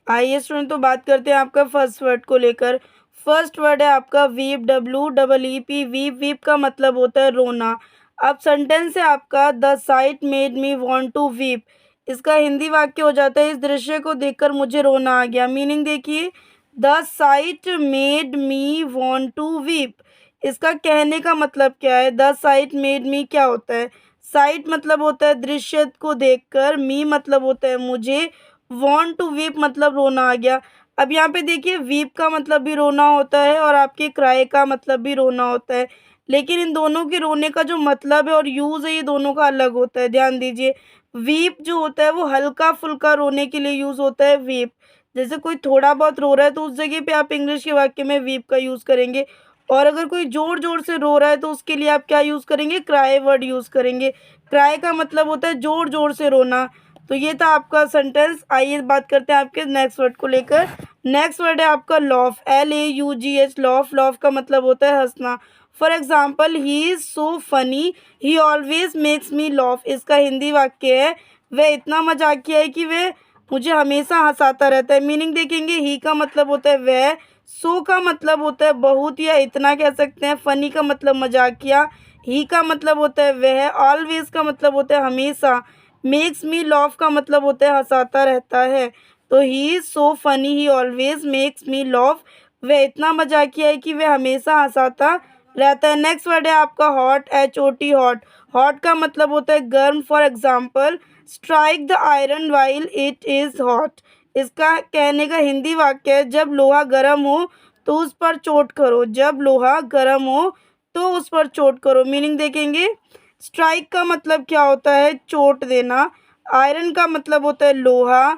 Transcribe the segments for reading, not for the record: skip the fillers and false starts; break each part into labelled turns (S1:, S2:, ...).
S1: आइए स्टूडेंट, तो बात करते हैं आपका फर्स्ट वर्ड को लेकर। फर्स्ट वर्ड है आपका वीप, WEEP। वीप वीप का मतलब होता है रोना। अब सेंटेंस है आपका the sight made me want to weep. इसका हिंदी वाक्य हो जाता है इस दृश्य को देखकर मुझे रोना आ गया। मीनिंग देखिए, the sight made me want to weep. इसका कहने का मतलब क्या है? द साइट मेड मी क्या होता है? साइट मतलब होता है दृश्य को देखकर, मी मतलब होता है मुझे, वॉन्ट टू वीप मतलब रोना आ गया। अब यहाँ पे देखिए, वीप का मतलब भी रोना होता है और आपके क्राई का मतलब भी रोना होता है, लेकिन इन दोनों के रोने का जो मतलब है और यूज़ है ये दोनों का अलग होता है। ध्यान दीजिए, वीप जो होता है वो हल्का फुल्का रोने के लिए यूज़ होता है। वीप जैसे कोई थोड़ा बहुत रो रहा है तो उस जगह पे आप इंग्लिश के वाक्य में वीप का यूज़ करेंगे, और अगर कोई ज़ोर ज़ोर से रो रहा है तो उसके लिए आप क्या यूज़ करेंगे? क्राई वर्ड यूज़ करेंगे। क्राई का मतलब होता है ज़ोर ज़ोर से रोना। तो ये था आपका सेंटेंस। आइए बात करते हैं आपके नेक्स्ट वर्ड को लेकर। नेक्स्ट वर्ड है आपका लॉफ, LAUGH। लॉफ, लॉफ का मतलब होता है हंसना। For example, he is so funny, he always makes me loaf. इसका हिंदी वाक्य है वह इतना मजाकिया है कि वह मुझे हमेशा हंसाता रहता है। मीनिंग देखेंगे, ही का मतलब होता है वह, सो का मतलब होता है बहुत या इतना कह सकते हैं, फनी का मतलब मजाकिया, ही का मतलब होता है वह, ऑलवेज का मतलब होता है हमेशा, मेक्स मी लॉफ का मतलब होता है हंसाता रहता है। तो he is so funny, he always makes me loaf. वह इतना मजाकिया है कि वह हमेशा हंसाता रहता है। नेक्स्ट वर्ड है आपका हॉट, HOT। हॉट, हॉट का मतलब होता है गर्म। For example, strike the iron while it is hot. इसका कहने का हिंदी वाक्य है जब लोहा गर्म हो तो उस पर चोट करो। जब लोहा गर्म हो तो उस पर चोट करो। मीनिंग देखेंगे, स्ट्राइक का मतलब क्या होता है? चोट देना। आयरन का मतलब होता है लोहा।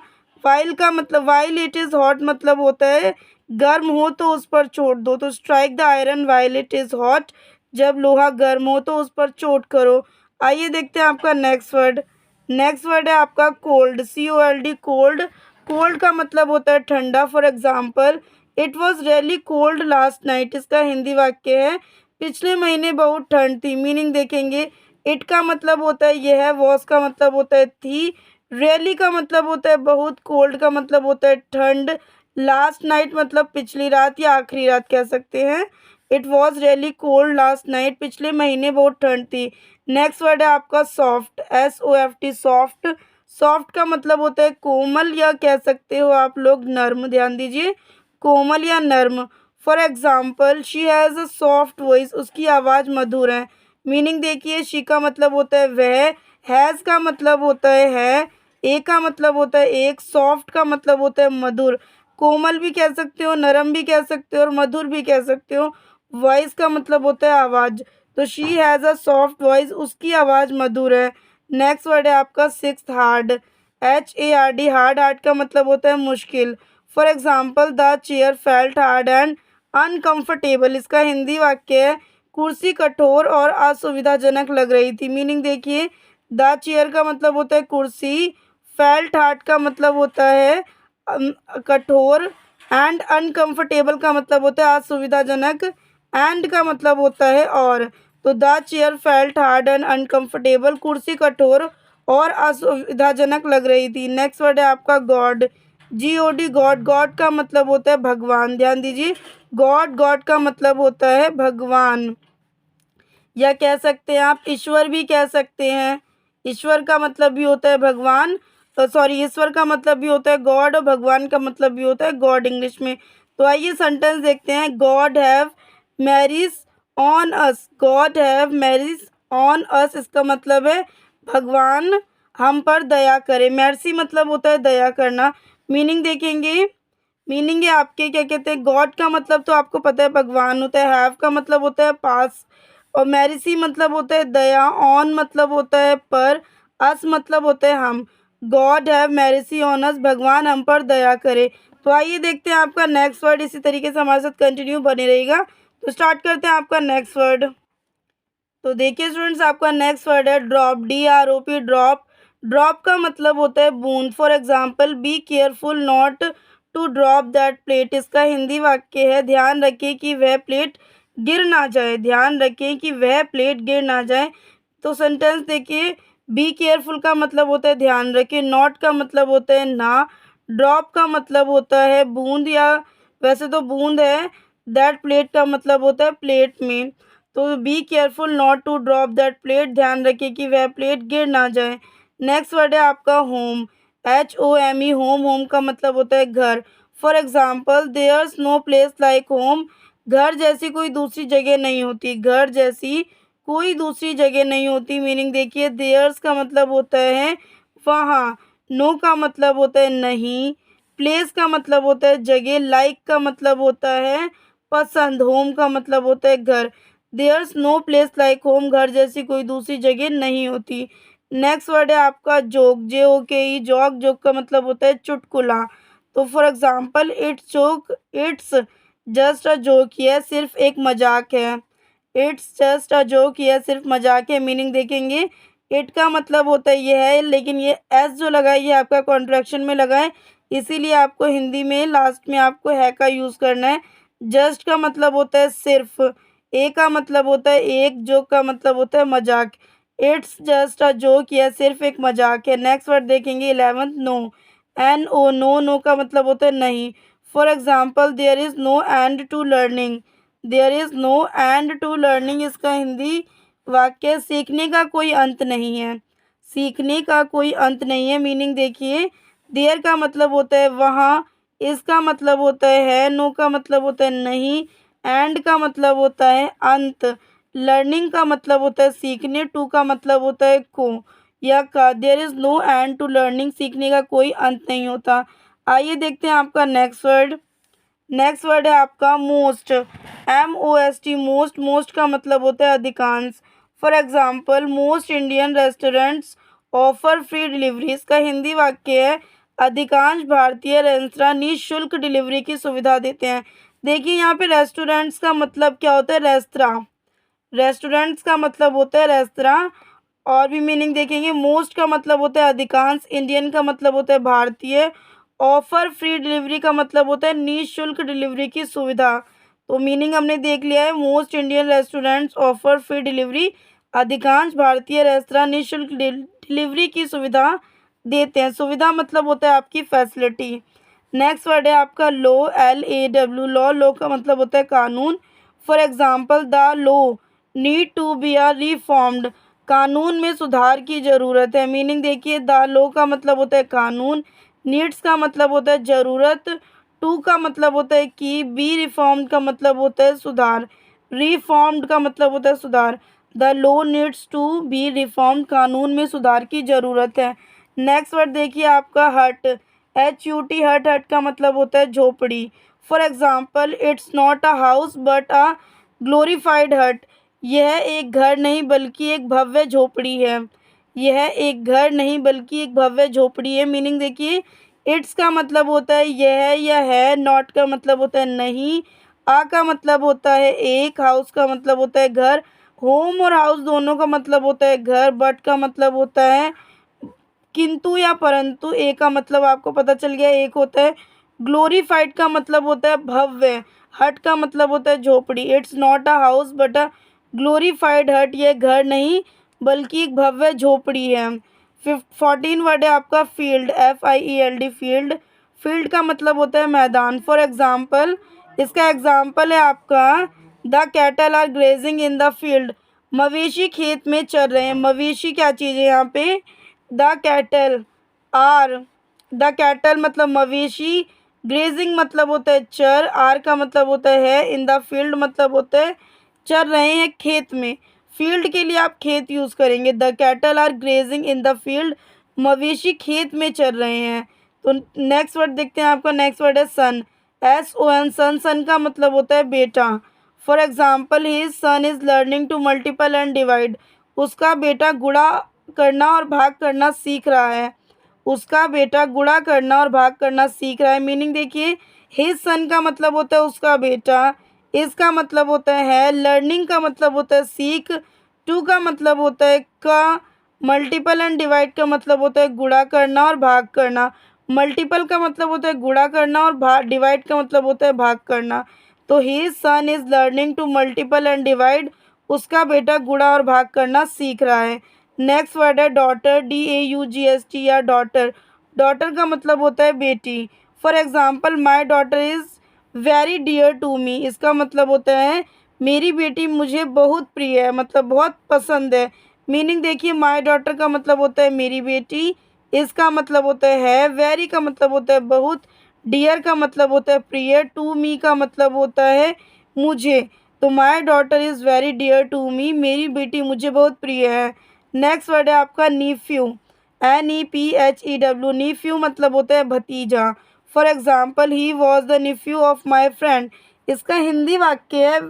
S1: वाइल का मतलब, वाइल इट इज़ हॉट मतलब होता है गर्म हो तो उस पर चोट दो। तो strike the iron while it is hot, जब लोहा गर्म हो तो उस पर चोट करो। आइए देखते हैं आपका नेक्स्ट वर्ड। नेक्स्ट वर्ड है आपका कोल्ड, COLD। कोल्ड, कोल्ड का मतलब होता है ठंडा। For example, it was really cold last night. इसका हिंदी वाक्य है पिछले महीने बहुत ठंड थी। मीनिंग देखेंगे, इट का मतलब होता है यह, वॉस का मतलब होता है थी, रियली का मतलब होता है बहुत, कोल्ड का मतलब होता है ठंड, लास्ट नाइट मतलब पिछली रात या आखिरी रात कह सकते हैं। It was really cold last night, पिछले महीने बहुत ठंड थी। नेक्स्ट वर्ड है आपका सॉफ्ट, SOFT। सॉफ्ट, सॉफ्ट का मतलब होता है कोमल या कह सकते हो आप लोग नर्म। ध्यान दीजिए, कोमल या नर्म। For example, she has a soft voice. उसकी आवाज़ मधुर है। मीनिंग देखिए, शी का मतलब होता है वह, हैज़ का मतलब होता है, ए का मतलब होता है एक, सॉफ्ट का मतलब होता है मधुर। कोमल भी कह सकते हो, नरम भी कह सकते हो और मधुर भी कह सकते हो। वॉइस का मतलब होता है आवाज़। तो she has a soft voice, उसकी आवाज़ मधुर है। नेक्स्ट वर्ड है आपका sixth, hard, HARD। Hard, hard का मतलब होता है मुश्किल। For example, the chair felt hard and uncomfortable. इसका हिंदी वाक्य है कुर्सी कठोर और असुविधाजनक लग रही थी। मीनिंग देखिए, द चेयर का मतलब होता है कुर्सी, फेल्ट हार्ड का मतलब होता है कठोर, एंड अनकंफर्टेबल का मतलब होता है असुविधाजनक, एंड का मतलब होता है और। तो the chair felt hard and uncomfortable, कुर्सी कठोर और असुविधाजनक लग रही थी। नेक्स्ट वर्ड है आपका गॉड, GOD। गॉड, गॉड का मतलब होता है भगवान। ध्यान दीजिए, गॉड, गॉड का मतलब होता है भगवान, या कह सकते हैं आप ईश्वर भी कह सकते हैं। ईश्वर का मतलब भी होता है भगवान, सॉरी, ईश्वर का मतलब भी होता है गॉड और भगवान का मतलब भी होता है गॉड इंग्लिश में। तो आइए सेंटेंस देखते हैं। God have marriage on us, God have marriage on us. इसका मतलब है भगवान हम पर दया करे। मैर्सी मतलब होता है दया करना। मीनिंग देखेंगे, मीनिंग है आपके क्या कहते हैं, गॉड का मतलब तो आपको पता है भगवान होता है, हैव का मतलब होता है पास, और मैरिसी मतलब होता है दया, ऑन मतलब होता है पर, अस मतलब होता है हम। गॉड हैव मैरिसी ऑन अस, भगवान हम पर दया करे। तो आइए देखते हैं आपका नेक्स्ट वर्ड। इसी तरीके से हमारे साथ कंटिन्यू बने रहेगा। तो स्टार्ट करते हैं आपका नेक्स्ट वर्ड। तो देखिए स्टूडेंट्स, आपका नेक्स्ट वर्ड है ड्रॉप, DROP। ड्रॉप, ड्रॉप का मतलब होता है बूंद। For example, be careful not to drop that plate. इसका हिंदी वाक्य है ध्यान रखें कि वह प्लेट गिर ना जाए। ध्यान रखें कि वह प्लेट गिर ना जाए। तो सेंटेंस देखिए, बी केयरफुल का मतलब होता है ध्यान रखें, नॉट का मतलब होता है ना, ड्रॉप का मतलब होता है बूंद, या वैसे तो बूंद है। दैट प्लेट का मतलब होता है प्लेट में। तो be careful not to drop that plate, ध्यान रखिए कि वह प्लेट गिर ना जाए। नेक्स्ट वर्ड है आपका होम, HOME, होम। होम का मतलब होता है घर। For example there's no place like home, घर जैसी कोई दूसरी जगह नहीं होती, घर जैसी कोई दूसरी जगह नहीं होती। मीनिंग देखिए, देयर्स का मतलब होता है वहाँ, नो का मतलब होता है नहीं, प्लेस का मतलब होता है जगह, लाइक का मतलब होता है पसंद, होम का मतलब होता है घर। There's no place like home, घर जैसी कोई दूसरी जगह नहीं होती। नेक्स्ट वर्ड है आपका जोक, JOKE, जॉक। जोक का मतलब होता है चुटकुला। तो for example it's joke, it's just a joke, यह सिर्फ एक मजाक है। इट्स जस्ट अ जोक, यह सिर्फ मजाक है। मीनिंग देखेंगे, इट का मतलब होता है ये है, लेकिन ये एस जो लगा है ये आपका कॉन्ट्रैक्शन में लगा है, इसीलिए आपको हिंदी में लास्ट में आपको है का यूज़ करना है। जस्ट का मतलब होता है सिर्फ, ए का मतलब होता है एक, जोक का मतलब होता है मजाक। इट्स जस्ट अ जोक, यह सिर्फ एक मजाक है। नेक्स्ट वर्ड देखेंगे 11th, no, NO, no. No का मतलब होता है नहीं। For example there is no end to learning, there is no end to learning, इसका हिंदी वाक्य सीखने का कोई अंत नहीं है, सीखने का कोई अंत नहीं है। मीनिंग देखिए, देयर का मतलब होता है वहाँ, इसका मतलब होता है, नो का मतलब होता है नहीं, एंड का मतलब होता है अंत, लर्निंग का मतलब होता है सीखने, टू का मतलब होता है को या का। There is no end to learning, सीखने का कोई अंत नहीं होता। आइए देखते हैं आपका नेक्स्ट वर्ड। नेक्स्ट वर्ड है आपका मोस्ट, MOST, मोस्ट। मोस्ट का मतलब होता है अधिकांश। For example most Indian restaurants offer free delivery, इसका हिंदी वाक्य है अधिकांश भारतीय रेस्तरां निःशुल्क डिलीवरी की सुविधा देते हैं। देखिए यहाँ पे रेस्टोरेंट्स का मतलब क्या होता है, रेस्तरां, रेस्टोरेंट्स का मतलब होता है रेस्तरां। और भी मीनिंग देखेंगे, मोस्ट का मतलब होता है अधिकांश, इंडियन का मतलब होता है भारतीय, ऑफर फ्री डिलीवरी का मतलब होता है निःशुल्क डिलीवरी की सुविधा। तो मीनिंग हमने देख लिया है, most Indian restaurants offer free delivery, अधिकांश भारतीय रेस्तरां निःशुल्क डिलीवरी की सुविधा देते हैं। सुविधा मतलब होता है आपकी फैसिलिटी। नेक्स्ट वर्ड है आपका लो, LAW, लॉ। लॉ का मतलब होता है कानून। For example the law need to be are reformed, कानून में सुधार की ज़रूरत है। मीनिंग देखिए, द लॉ का मतलब होता है कानून, नीड्स का मतलब होता है ज़रूरत, टू का मतलब होता है कि, बी रिफॉर्म्ड का मतलब होता है सुधार, रिफॉर्म्ड का मतलब होता है सुधार। The law needs to be reformed, कानून में सुधार की ज़रूरत है। नेक्स्ट वर्ड देखिए आपका हट, HUT, हट। हट का मतलब होता है झोपड़ी। For example it's not a house but a glorified हट, यह एक घर नहीं बल्कि एक भव्य झोपड़ी है, यह एक घर नहीं बल्कि एक भव्य झोपड़ी है। मीनिंग देखिए, इट्स का मतलब होता है यह या है, नॉट का मतलब होता है नहीं, आ का मतलब होता है एक, हाउस का मतलब होता है घर, होम और हाउस दोनों का मतलब होता है घर, बट का मतलब होता है किंतु या परंतु, ए का मतलब आपको पता चल गया एक होता है, ग्लोरीफाइड का मतलब होता है भव्य, हट का मतलब होता है झोपड़ी। It's not a house but a glorified हट, ये घर नहीं बल्कि एक भव्य झोपड़ी है। 14 वर्ड है आपका फील्ड, FIELD, फील्ड। फील्ड का मतलब होता है मैदान। फॉर एग्जाम्पल, इसका एग्जाम्पल है आपका the cattle are grazing in the field, मवेशी खेत में चर रहे हैं। मवेशी क्या चीज़ है यहाँ पे, the cattle are, the cattle मतलब मवेशी, ग्रेजिंग मतलब होता है चर, आर का मतलब होता है इन द फील्ड मतलब होता है चर रहे हैं खेत में। फील्ड के लिए आप खेत यूज़ करेंगे, the cattle are grazing in the field, मवेशी खेत में चर रहे हैं। तो नेक्स्ट वर्ड देखते हैं आपका, नेक्स्ट वर्ड है सन, SON, सन। सन का मतलब होता है बेटा। For example his son is learning to multiple and divide, उसका बेटा गुणा करना और भाग करना सीख रहा है, उसका बेटा गुणा करना और भाग करना सीख रहा है। मीनिंग देखिए, हिज सन का मतलब होता है उसका बेटा, इसका मतलब होता है लर्निंग का मतलब होता है सीख, टू का मतलब होता है का, मल्टीपल एंड डिवाइड का मतलब होता है गुणा करना और भाग करना। मल्टीपल का मतलब होता है गुणा करना और डिवाइड का मतलब होता है भाग करना। तो his son is learning to multiple and divide, उसका बेटा गुणा और भाग करना सीख रहा है। नेक्स्ट वर्ड है डॉटर, DAUGST, या डॉटर। डॉटर का मतलब होता है बेटी। For example my daughter is very dear to me, इसका मतलब होता है मेरी बेटी मुझे बहुत प्रिय है, मतलब बहुत पसंद है। मीनिंग देखिए, माई डॉटर का मतलब होता है मेरी बेटी, इसका मतलब होता है वेरी का मतलब होता है बहुत, डियर का मतलब होता है प्रिय, टू मी का मतलब होता है मुझे। तो my daughter is very dear to me, मेरी बेटी मुझे बहुत प्रिय है। नेक्स्ट वर्ड है आपका नीफ्यू, NEPHEW, नीफ्यू मतलब होता है भतीजा। For example he was the nephew of my friend, इसका हिंदी वाक्य है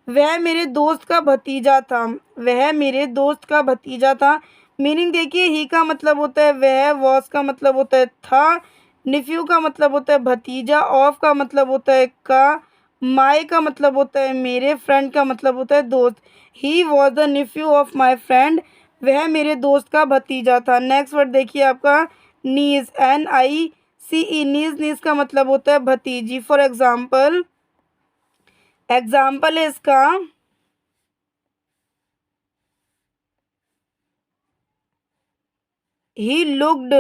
S1: वह मेरे दोस्त का भतीजा था, वह मेरे दोस्त का भतीजा था। मीनिंग देखिए, ही का मतलब होता है वह, वॉज का मतलब होता है था, निफ्यू का मतलब होता है भतीजा, ऑफ का मतलब होता है का, माई का मतलब होता है मेरे, फ्रेंड का मतलब होता है दोस्त। He was the nephew of my friend, वह मेरे दोस्त का भतीजा था। नेक्स्ट वर्ड देखिए आपका नीज, NICE, नीज, नीज का मतलब होता है भतीजी। फॉर एग्ज़ाम्पल, एग्ज़ाम्पल है इसका he looked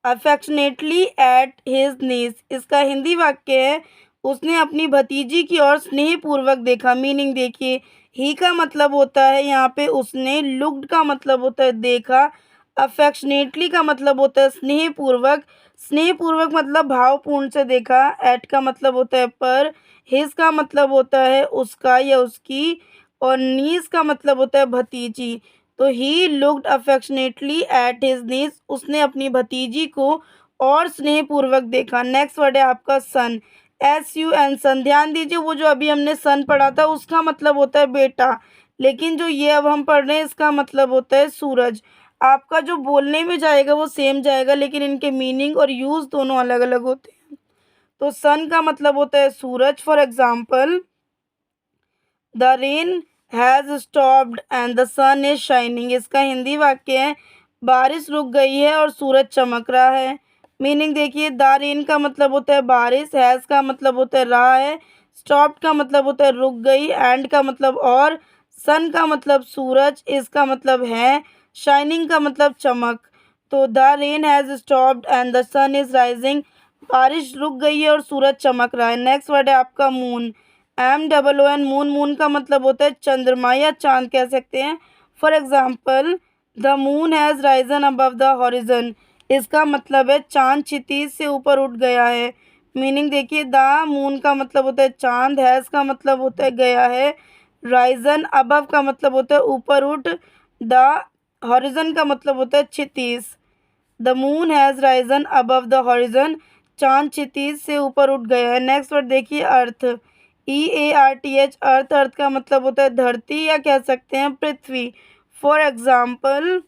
S1: affectionately at his knees, इसका हिंदी वाक्य है उसने अपनी भतीजी की ओर स्नेहपूर्वक देखा। मीनिंग देखिए, ही का मतलब होता है यहाँ पे उसने, लुक्ड का मतलब होता है देखा, अफेक्शनेटली का मतलब होता है स्नेहपूर्वक, स्नेहपूर्वक मतलब भावपूर्ण से देखा, एट का मतलब होता है पर, हिज का मतलब होता है उसका या उसकी, और नीज का मतलब होता है भतीजी। तो he looked affectionately at his knees, उसने अपनी भतीजी को और स्नेहपूर्वक देखा। नेक्स्ट वर्ड है आपका सन, SUN, सन। ध्यान दीजिए, वो जो अभी हमने सन पढ़ा था उसका मतलब होता है बेटा, लेकिन जो ये अब हम पढ़ रहे हैं इसका मतलब होता है सूरज। आपका जो बोलने में जाएगा वो सेम जाएगा, लेकिन इनके मीनिंग और यूज़ दोनों अलग अलग होते हैं। तो सन का मतलब होता है सूरज। For example, the rain has stopped and the sun is shining, इसका हिंदी वाक्य है बारिश रुक गई है और सूरज चमक रहा है। मीनिंग देखिए, द रेन का मतलब होता है बारिश, हैज़ का मतलब होता है रहा है, स्टॉप्ड का मतलब होता है रुक गई, एंड का मतलब और, सन का मतलब सूरज, इसका मतलब है, शाइनिंग का मतलब चमक। तो the rain has stopped and the sun is rising, बारिश रुक गई है और सूरज चमक रहा है। नेक्स्ट वर्ड है आपका मून, MOON, मून, मून का मतलब होता है चंद्रमा या चांद कह सकते हैं। For example, the moon has risen above the horizon, इसका मतलब है चांद क्षितिज से ऊपर उठ गया है। मीनिंग देखिए, द मून का मतलब होता है चांद, हैज़ का मतलब होता है गया है, राइजन अबव का मतलब होता है ऊपर उठ, द हॉरिजन का मतलब होता है क्षितिज। The moon has risen above the horizon, चांद क्षितिज से ऊपर उठ गया है। नेक्स्ट वर्ड देखिए अर्थ, EARTH, अर्थ, अर्थ का मतलब होता है धरती या कह सकते हैं पृथ्वी। For example,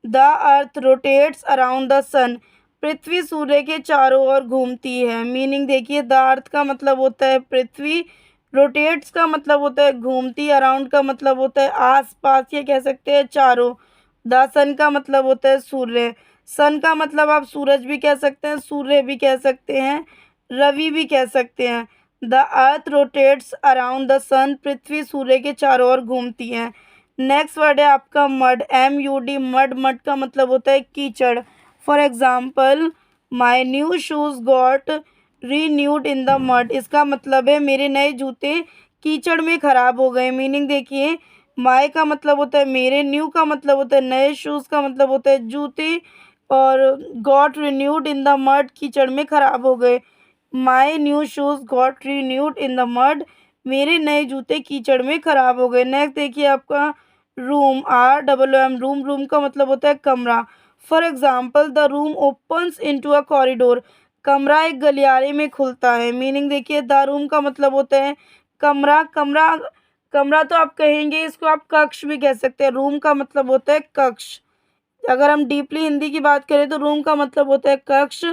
S1: the earth rotates around the sun, पृथ्वी सूर्य के चारों ओर घूमती है। मीनिंग देखिए, द अर्थ का मतलब होता है पृथ्वी, रोटेट्स का मतलब होता है घूमती, अराउंड का मतलब होता है आस पास या कह सकते हैं चारों, द सन का मतलब होता है सूर्य, सन का मतलब आप सूरज भी कह सकते हैं, सूर्य भी कह सकते हैं, रवि भी कह सकते हैं। The earth rotates around the sun, पृथ्वी सूर्य के चारों ओर घूमती है। नेक्स्ट वर्ड है आपका मड, MUD, मड, मड का मतलब होता है कीचड़। For example, my new shoes got renewed in the mud, इसका मतलब है मेरे नए जूते कीचड़ में ख़राब हो गए। मीनिंग देखिए, माई का मतलब होता है मेरे, न्यू का मतलब होता है नए, शूज़ का मतलब होता है जूते, और got renewed in the mud, कीचड़ में ख़राब हो गए। My new shoes got renewed in the mud, मेरे नए जूते कीचड़ में ख़राब हो गए। नेक्स्ट देखिए आपका रूम, ROOM, रूम, रूम का मतलब होता है कमरा। For example, the room opens into a corridor, कमरा एक गलियारे में खुलता है। मीनिंग देखिए, द रूम का मतलब होता है कमरा, कमरा, कमरा तो आप कहेंगे इसको आप कक्ष भी कह सकते हैं, रूम का मतलब होता है कक्ष। अगर हम डीपली हिंदी की बात करें तो रूम का मतलब होता है कक्ष,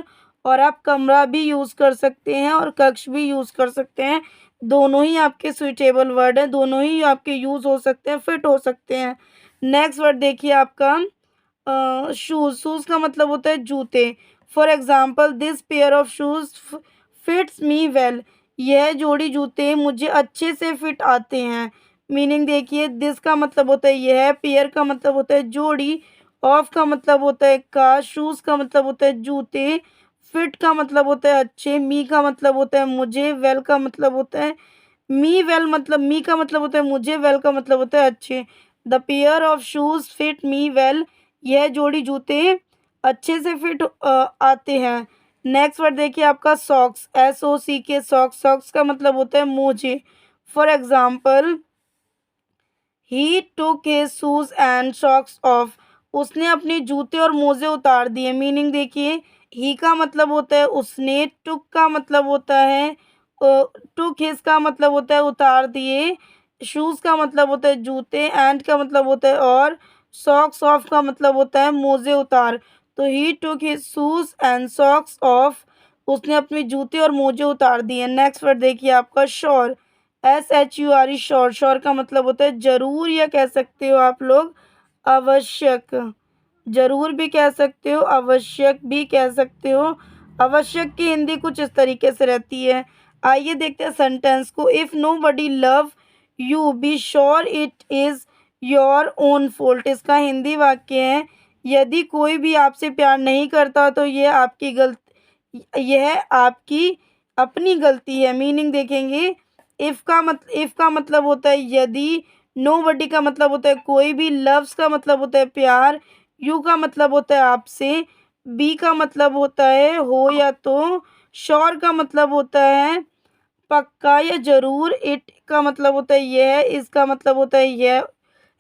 S1: और आप कमरा भी यूज़ कर सकते हैं और कक्ष भी यूज़ कर सकते हैं। दोनों ही आपके सुइटेबल वर्ड हैं, दोनों ही आपके यूज़ हो सकते हैं, फिट हो सकते हैं। नेक्स्ट वर्ड देखिए आपका शूज़, शूज़ का मतलब होता है जूते। For example, this pair of shoes fits me well, यह जोड़ी जूते मुझे अच्छे से फिट आते हैं। मीनिंग देखिए, दिस का मतलब होता है यह, पेयर का मतलब होता है जोड़ी, ऑफ का मतलब होता है का, शूज़ का मतलब होता है जूते, फिट का मतलब होता है अच्छे, मी का मतलब होता है मुझे, वेल का मतलब होता है मी का मतलब होता है मुझे, वेल का मतलब होता है अच्छे। The pair of shoes fit me well, यह जोड़ी जूते अच्छे से फिट आते हैं। नेक्स्ट वर्ड देखिए आपका सॉक्स, SOCK, सॉक्स, सॉक्स का मतलब होता है मोजे। For example, he took his shoes and socks off, उसने अपने जूते और मोजे उतार दिए। मीनिंग देखिए, ही का मतलब होता है उसने, टुक का मतलब होता है टुक हिज का मतलब होता है उतार दिए, शूज का मतलब होता है जूते, एंड का मतलब होता है और, सॉक्स ऑफ का मतलब होता है मोजे उतार। तो he took his shoes and socks off, उसने अपने जूते और मोजे उतार दिए। नेक्स्ट वर्ड देखिए आपका श्योर, SHURE, श्योर, श्योर का मतलब होता है जरूर, या कह सकते हो आप लोग आवश्यक, जरूर भी कह सकते हो, आवश्यक भी कह सकते हो। आवश्यक की हिंदी कुछ इस तरीके से रहती है। आइए देखते हैं सेंटेंस को। If nobody love you be sure it is your own fault, इसका हिंदी वाक्य है, यदि कोई भी आपसे प्यार नहीं करता तो यह आपकी अपनी गलती है। मीनिंग देखेंगे, इफ़ का मतलब होता है यदि, नोबडी का मतलब होता है कोई भी, लव्स का मतलब होता है प्यार, यू का मतलब होता है आपसे, बी का मतलब होता है हो या तो, श्योर का मतलब होता है पक्का या जरूर, इट का मतलब होता है यह, इसका मतलब होता है यह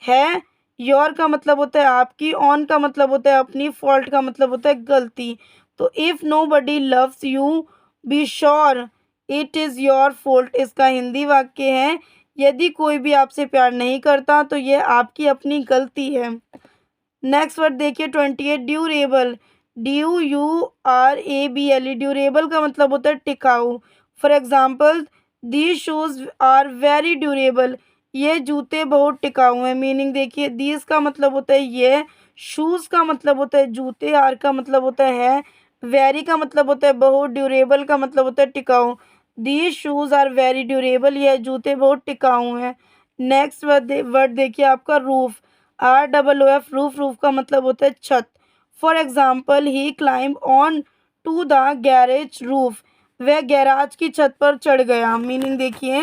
S1: है, योर का मतलब होता है आपकी, ऑन का मतलब होता है अपनी, फॉल्ट का मतलब होता है गलती। तो if nobody loves you be sure it is your fault, इसका हिंदी वाक्य है, यदि कोई भी आपसे प्यार नहीं करता तो यह आपकी अपनी गलती है। नेक्स्ट वर्ड देखिए 28, ड्यूरेबल, DURABLE, ड्यूरेबल का मतलब होता है टिकाऊ। For example, these shoes are very durable, ये जूते बहुत टिकाऊ हैं। मीनिंग देखिए, दीज का मतलब होता है ये, शूज़ का मतलब होता है जूते, आर का मतलब होता है, वेरी का मतलब होता है बहुत, ड्यूरेबल का मतलब होता है टिकाऊ। These shoes are very durable, यह जूते बहुत टिकाऊ हैं। नेक्स्ट वर्ड देखिए आपका रूफ, ROOF, रूफ, रूफ का मतलब होता है छत। For example, he climb on to the garage roof, वह गैराज की छत पर चढ़ गया। मीनिंग देखिए,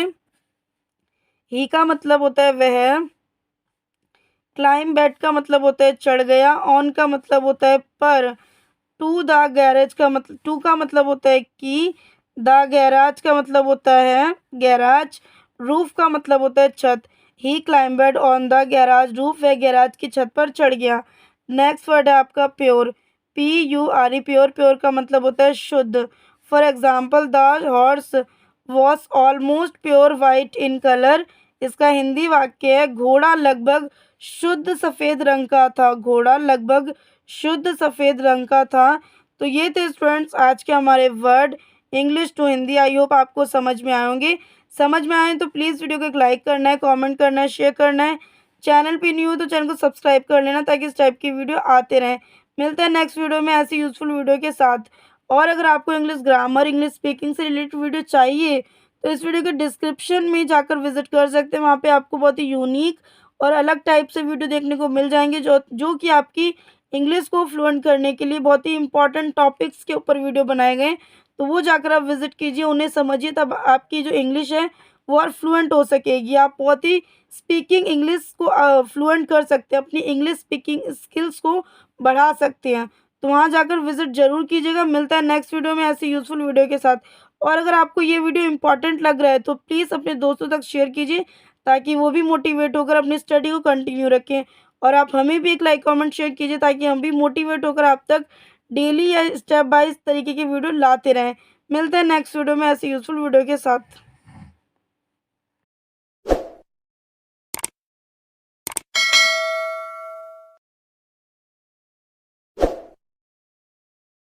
S1: ही का मतलब होता है वह, क्लाइंब बैट का मतलब होता है चढ़ गया, ऑन का मतलब होता है पर, टू द गैरेज का मतलब, टू का मतलब होता है कि, द गैराज का मतलब होता है गैराज, रूफ का मतलब होता है छत। ही क्लाइंबेड ऑन द गैराज रूफ, वह गैराज की छत पर चढ़ गया। नेक्स्ट वर्ड है आपका प्योर, PURE, प्योर, प्योर का मतलब होता है शुद्ध। For example, the horse was almost pure white in colour, इसका हिंदी वाक्य है, घोड़ा लगभग शुद्ध सफ़ेद रंग का था, घोड़ा लगभग शुद्ध सफ़ेद रंग का था। तो ये थे स्टूडेंट्स आज के हमारे word English to Hindi. I hope आपको समझ में आए होंगे। समझ में आए तो प्लीज़ वीडियो को एक लाइक करना है, कमेंट करना है, शेयर करना है। चैनल पे न्यू हो तो चैनल को सब्सक्राइब कर लेना ताकि इस टाइप की वीडियो आते रहें। मिलते हैं नेक्स्ट वीडियो में ऐसी यूज़फुल वीडियो के साथ। और अगर आपको इंग्लिश ग्रामर, इंग्लिश स्पीकिंग से रिलेटेड वीडियो चाहिए तो इस वीडियो के डिस्क्रिप्शन में जाकर विजिट कर सकते हैं। वहाँ पे आपको बहुत ही यूनिक और अलग टाइप से वीडियो देखने को मिल जाएंगे जो कि आपकी इंग्लिश को फ्लुएंट करने के लिए बहुत ही इंपॉर्टेंट टॉपिक्स के ऊपर वीडियो बनाए गए हैं। तो वो जाकर आप विजिट कीजिए, उन्हें समझिए, तब आपकी जो इंग्लिश है वो और फ्लुएंट हो सकेगी। आप बहुत ही स्पीकिंग इंग्लिश को फ्लुएंट कर सकते हैं, अपनी इंग्लिश स्पीकिंग स्किल्स को बढ़ा सकते हैं। तो वहाँ जाकर विजिट ज़रूर कीजिएगा। मिलता है नेक्स्ट वीडियो में ऐसी यूज़फुल वीडियो के साथ। और अगर आपको ये वीडियो इंपॉर्टेंट लग रहा है तो प्लीज़ अपने दोस्तों तक शेयर कीजिए ताकि वो भी मोटिवेट होकर अपनी स्टडी को कंटिन्यू रखें। और आप हमें भी एक लाइक कमेंट शेयर कीजिए ताकि हम भी मोटिवेट होकर आप तक डेली या स्टेप बाय तरीके की वीडियो लाते रहें। मिलते हैं नेक्स्ट वीडियो में ऐसी यूज़फुल वीडियो के साथ।